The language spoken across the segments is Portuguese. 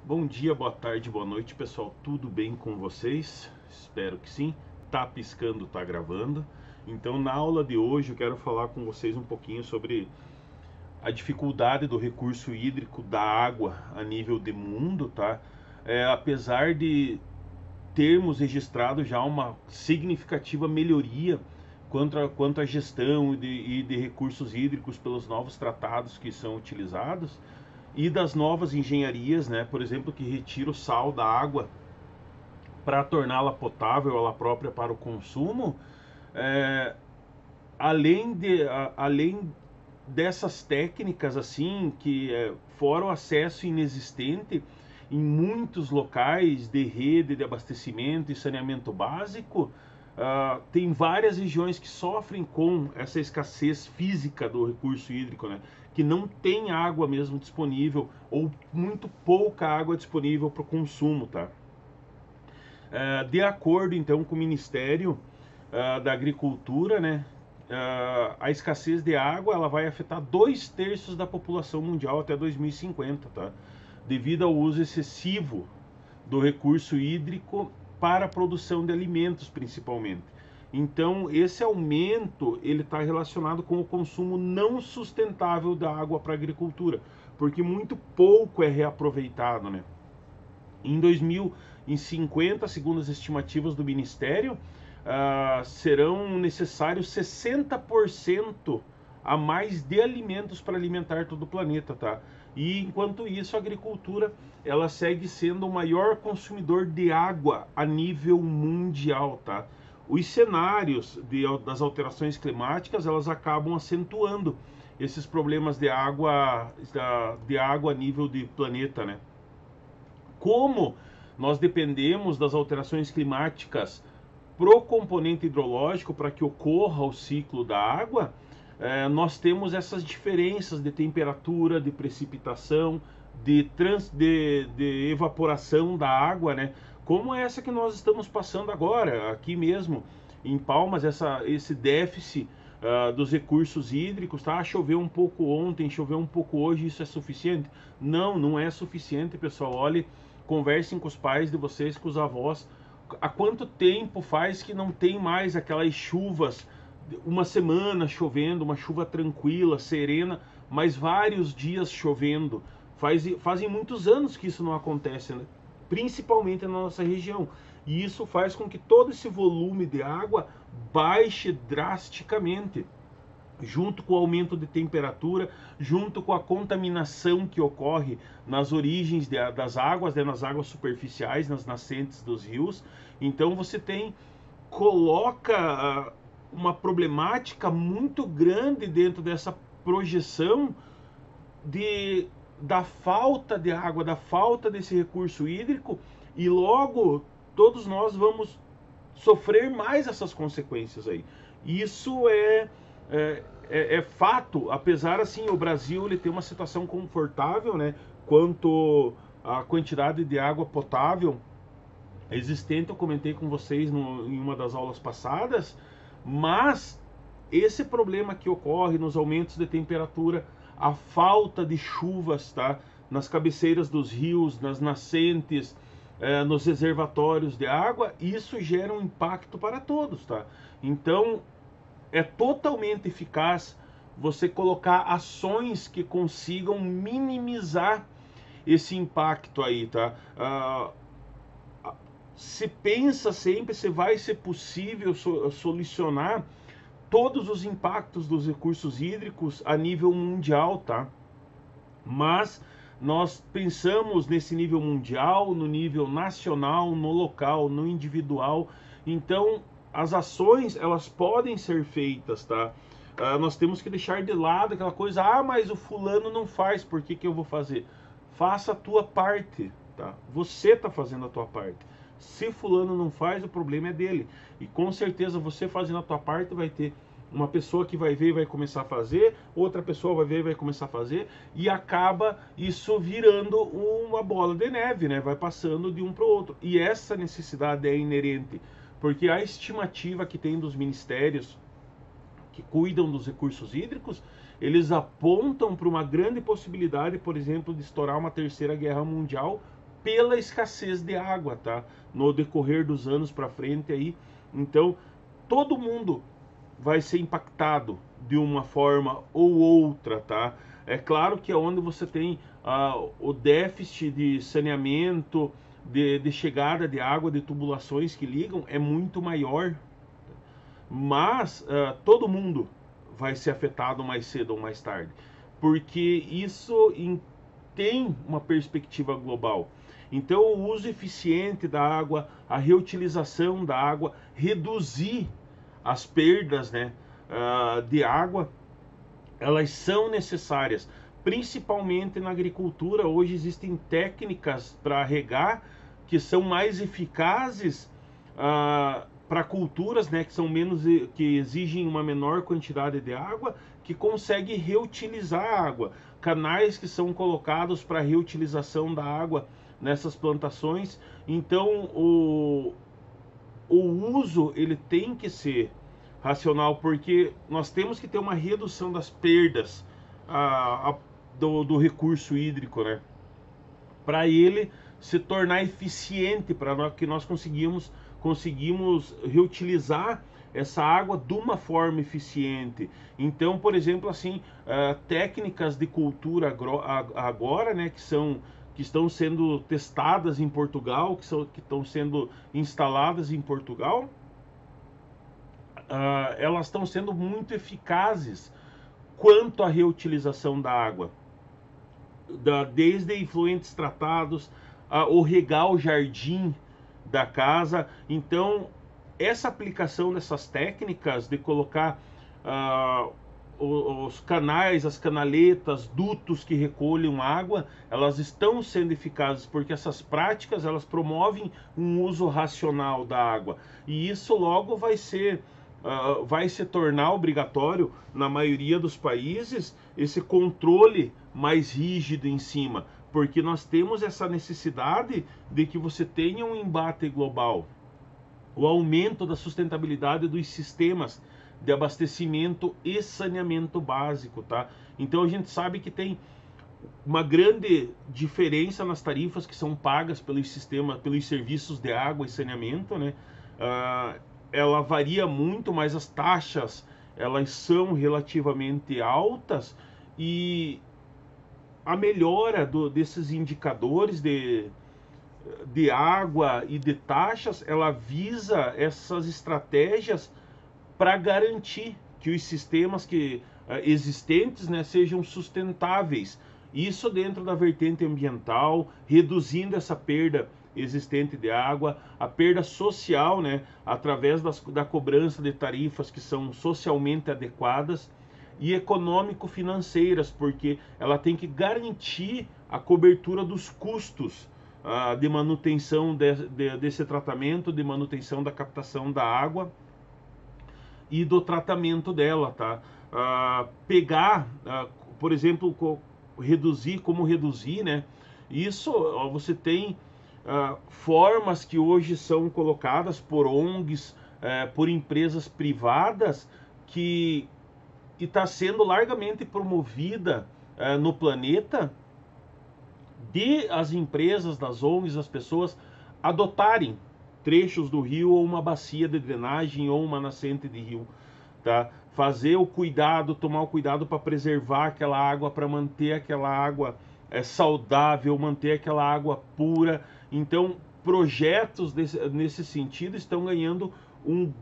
Bom dia, boa tarde, boa noite, pessoal. Tudo bem com vocês? Espero que sim. Tá piscando, tá gravando. Então, na aula de hoje, eu quero falar com vocês um pouquinho sobre a dificuldade do recurso hídrico da água a nível de mundo, tá? Apesar de termos registrado já uma significativa melhoria quanto à gestão e de recursos hídricos pelos novos tratados que são utilizados e das novas engenharias, né? Por exemplo, que retira o sal da água para torná-la potável ela própria para o consumo. é, além dessas técnicas assim que fora o acesso inexistente em muitos locais de rede de abastecimento e saneamento básico, tem várias regiões que sofrem com essa escassez física do recurso hídrico, né? Que não tem água mesmo disponível ou muito pouca água disponível para o consumo, tá? De acordo então com o Ministério da Agricultura, né, a escassez de água ela vai afetar 2/3 da população mundial até 2050, tá? Devido ao uso excessivo do recurso hídrico para a produção de alimentos, principalmente. Então, esse aumento ele está relacionado com o consumo não sustentável da água para a agricultura, porque muito pouco é reaproveitado, né? Em 2050, segundo as estimativas do Ministério, serão necessários 60% a mais de alimentos para alimentar todo o planeta, tá? E enquanto isso, a agricultura ela segue sendo o maior consumidor de água a nível mundial, tá? Os cenários das alterações climáticas elas acabam acentuando esses problemas de água a nível de planeta, né? Como nós dependemos das alterações climáticas pro componente hidrológico para que ocorra o ciclo da água, nós temos essas diferenças de temperatura, de precipitação, de evaporação da água, né? Como essa que nós estamos passando agora, aqui mesmo em Palmas, esse déficit dos recursos hídricos, tá? Choveu um pouco ontem, choveu um pouco hoje, isso é suficiente? Não, não é suficiente, pessoal. Olhe, conversem com os pais de vocês, com os avós. Há quanto tempo faz que não tem mais aquelas chuvas, uma semana chovendo, uma chuva tranquila, serena, mas vários dias chovendo? Fazem muitos anos que isso não acontece, né? Principalmente na nossa região. E isso faz com que todo esse volume de água baixe drasticamente, junto com o aumento de temperatura, junto com a contaminação que ocorre nas origens das águas, né, nas águas superficiais, nas nascentes dos rios. Então você coloca uma problemática muito grande dentro dessa projeção da falta de água, da falta desse recurso hídrico, e logo todos nós vamos sofrer mais essas consequências aí. Isso é fato, apesar assim o Brasil ele tem uma situação confortável, né, quanto à quantidade de água potável existente. Eu comentei com vocês em uma das aulas passadas, mas esse problema que ocorre nos aumentos de temperatura, a falta de chuvas, tá, nas cabeceiras dos rios, nas nascentes, nos reservatórios de água, isso gera um impacto para todos, tá? Então, é totalmente eficaz você colocar ações que consigam minimizar esse impacto aí, tá? Se pensa sempre se vai ser possível solucionar todos os impactos dos recursos hídricos a nível mundial, tá? Mas nós pensamos nesse nível mundial, no nível nacional, no local, no individual. Então, as ações, elas podem ser feitas, tá? Nós temos que deixar de lado aquela coisa, mas o fulano não faz, por que eu vou fazer? Faça a tua parte, tá? Você tá fazendo a tua parte. Se fulano não faz, o problema é dele. E com certeza você fazendo a tua parte vai ter uma pessoa que vai ver e vai começar a fazer, outra pessoa vai ver e vai começar a fazer, e acaba isso virando uma bola de neve, né? Vai passando de um para o outro. E essa necessidade é inerente, porque a estimativa que tem dos ministérios que cuidam dos recursos hídricos, eles apontam para uma grande possibilidade, por exemplo, de estourar uma terceira guerra mundial pela escassez de água, tá? No decorrer dos anos para frente aí, então todo mundo vai ser impactado de uma forma ou outra, tá? É claro que é onde você tem o déficit de saneamento, de chegada de água, de tubulações que ligam, é muito maior, mas todo mundo vai ser afetado mais cedo ou mais tarde, porque isso tem uma perspectiva global. Então, o uso eficiente da água, a reutilização da água, reduzir as perdas, né, de água, elas são necessárias, principalmente na agricultura. Hoje existem técnicas para regar que são mais eficazes para culturas, né, que são menos, que exigem uma menor quantidade de água, que consegue reutilizar a água. Canais que são colocados para reutilização da água nessas plantações. Então o uso ele tem que ser racional, porque nós temos que ter uma redução das perdas do recurso hídrico, né? Para ele se tornar eficiente, para que nós conseguimos reutilizar essa água de uma forma eficiente. Então, por exemplo, assim, técnicas de cultura agora, né, que estão sendo testadas em Portugal, que estão sendo instaladas em Portugal, elas estão sendo muito eficazes quanto à reutilização da água, desde efluentes tratados, o regar o jardim da casa. Então, essa aplicação dessas técnicas de colocar os canais, as canaletas, dutos que recolhem água, elas estão sendo eficazes, porque essas práticas elas promovem um uso racional da água, e isso logo vai se tornar obrigatório na maioria dos países, esse controle mais rígido em cima, porque nós temos essa necessidade de que você tenha um embate global, o aumento da sustentabilidade dos sistemas de abastecimento e saneamento básico, tá? Então a gente sabe que tem uma grande diferença nas tarifas que são pagas pelos serviços de água e saneamento, né? Ela varia muito, mas as taxas elas são relativamente altas, e a melhora desses indicadores de água e de taxas, ela visa essas estratégias para garantir que os sistemas existentes, né, sejam sustentáveis. Isso dentro da vertente ambiental, reduzindo essa perda existente de água, a perda social, né, através da cobrança de tarifas que são socialmente adequadas, e econômico-financeiras, porque ela tem que garantir a cobertura dos custos de manutenção desse tratamento, de manutenção da captação da água e do tratamento dela, tá? Por exemplo, como reduzir, né? Isso, você tem formas que hoje são colocadas por ONGs, por empresas privadas, que está sendo largamente promovida no planeta, de as empresas, das ONGs, as pessoas adotarem trechos do rio, ou uma bacia de drenagem, ou uma nascente de rio, tá? Fazer o cuidado, tomar o cuidado para preservar aquela água, para manter aquela água saudável, manter aquela água pura. Então, projetos nesse sentido estão ganhando um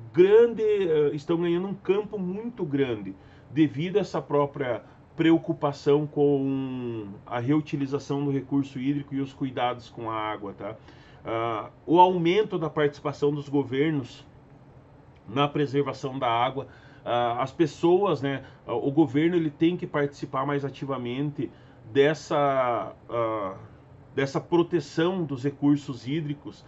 campo muito grande, devido a essa própria preocupação com a reutilização do recurso hídrico e os cuidados com a água, tá? O aumento da participação dos governos na preservação da água, as pessoas, né? O governo ele tem que participar mais ativamente dessa proteção dos recursos hídricos.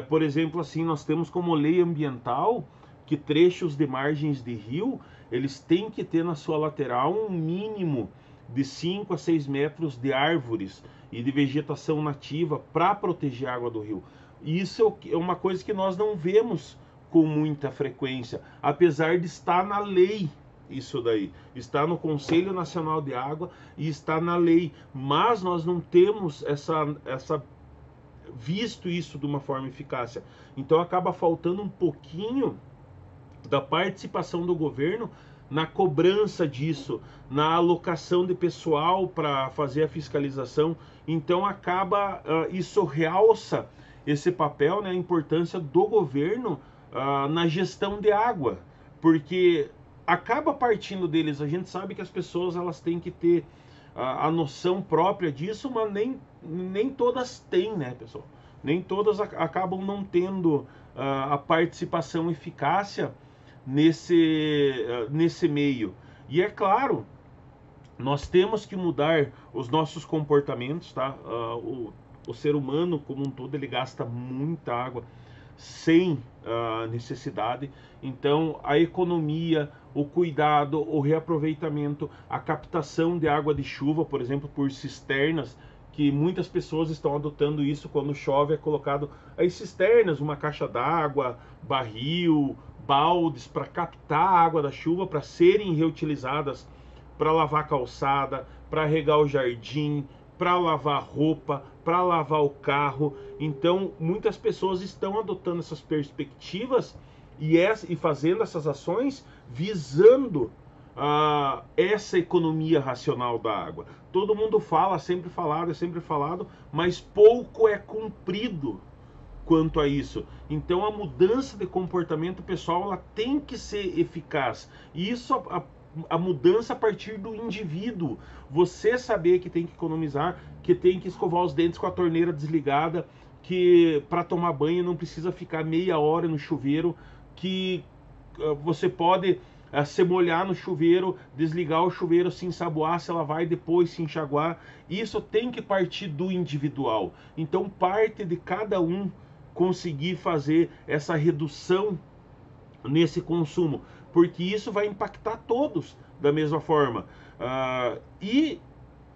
Por exemplo, assim, nós temos como lei ambiental que trechos de margens de rio, eles têm que ter na sua lateral um mínimo de 5 a 6 metros de árvores e de vegetação nativa para proteger a água do rio. Isso é uma coisa que nós não vemos com muita frequência, apesar de estar na lei. Isso daí está no Conselho Nacional de Água e está na lei, mas nós não temos essa visto isso de uma forma eficácia. Então acaba faltando um pouquinho da participação do governo na cobrança disso, na alocação de pessoal para fazer a fiscalização. Então acaba, isso realça esse papel, né, a importância do governo na gestão de água, porque acaba partindo deles. A gente sabe que as pessoas elas têm que ter a noção própria disso, mas nem todas têm, né, pessoal? Nem todas acabam não tendo a participação eficácia nesse meio. E é claro, nós temos que mudar os nossos comportamentos, tá? O ser humano como um todo ele gasta muita água sem necessidade. Então a economia, o cuidado, o reaproveitamento, a captação de água de chuva, por exemplo, por cisternas, que muitas pessoas estão adotando isso. Quando chove é colocado as cisternas, uma caixa d'água, barril, baldes para captar a água da chuva, para serem reutilizadas para lavar calçada, para regar o jardim, para lavar roupa, para lavar o carro. Então muitas pessoas estão adotando essas perspectivas e fazendo essas ações visando essa economia racional da água. Todo mundo fala, é sempre falado, mas pouco é cumprido quanto a isso. Então a mudança de comportamento pessoal ela tem que ser eficaz. E isso a mudança a partir do indivíduo. Você saber que tem que economizar, que tem que escovar os dentes com a torneira desligada, que para tomar banho não precisa ficar meia hora no chuveiro, que você pode se molhar no chuveiro, desligar o chuveiro, se ensaboar, se lavar e depois se enxaguar. Isso tem que partir do individual. Então parte de cada um conseguir fazer essa redução nesse consumo, porque isso vai impactar todos da mesma forma. E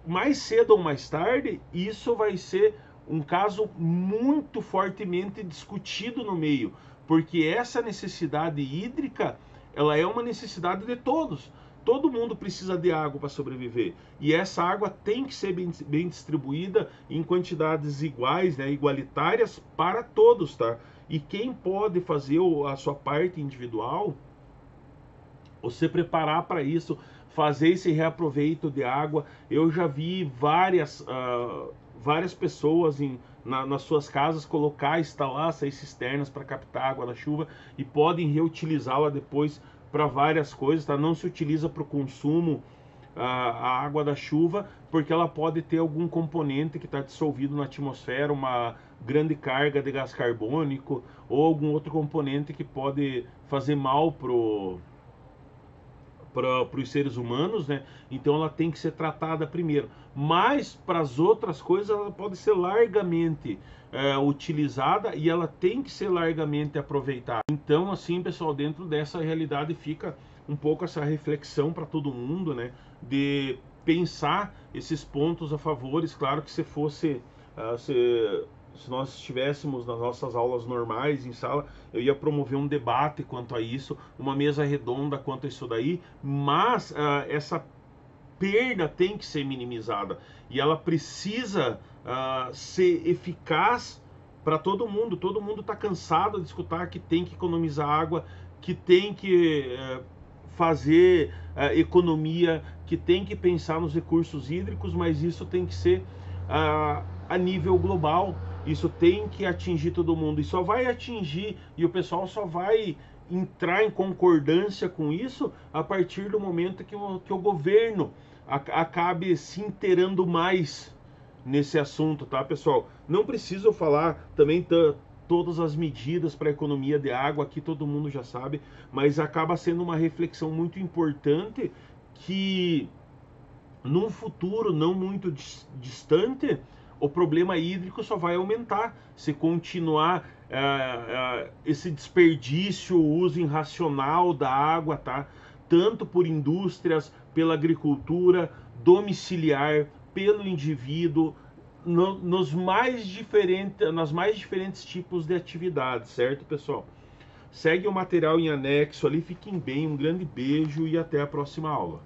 mais cedo ou mais tarde, isso vai ser um caso muito fortemente discutido no meio, porque essa necessidade hídrica, ela é uma necessidade de todos. Todo mundo precisa de água para sobreviver. E essa água tem que ser bem distribuída em quantidades iguais, né, igualitárias para todos, tá? E quem pode fazer a sua parte individual, você preparar para isso, fazer esse reaproveito de água. Eu já vi várias pessoas nas suas casas instalar essas cisternas para captar água da chuva e podem reutilizá-la depois para várias coisas, tá? Não se utiliza para o consumo a água da chuva, porque ela pode ter algum componente que está dissolvido na atmosfera, uma grande carga de gás carbônico ou algum outro componente que pode fazer mal para os seres humanos, né? Então ela tem que ser tratada primeiro. Mas para as outras coisas ela pode ser largamente utilizada e ela tem que ser largamente aproveitada. Então assim, pessoal, dentro dessa realidade fica um pouco essa reflexão para todo mundo, né? De pensar esses pontos a favores. Claro que se fosse se nós estivéssemos nas nossas aulas normais em sala, eu ia promover um debate quanto a isso, uma mesa redonda quanto a isso daí, mas essa perda tem que ser minimizada e ela precisa ser eficaz para todo mundo. Todo mundo está cansado de escutar que tem que economizar água, que tem que fazer economia, que tem que pensar nos recursos hídricos, mas isso tem que ser a nível global. Isso tem que atingir todo mundo e só vai atingir, e o pessoal só vai entrar em concordância com isso a partir do momento que o governo acabe se inteirando mais nesse assunto, tá, pessoal? Não preciso falar também todas as medidas para a economia de água, aqui todo mundo já sabe, mas acaba sendo uma reflexão muito importante que num futuro não muito distante o problema hídrico só vai aumentar se continuar esse desperdício, o uso irracional da água, tá? Tanto por indústrias, pela agricultura, domiciliar, pelo indivíduo, nas mais diferentes tipos de atividades, certo, pessoal? Segue o material em anexo ali, fiquem bem, um grande beijo e até a próxima aula.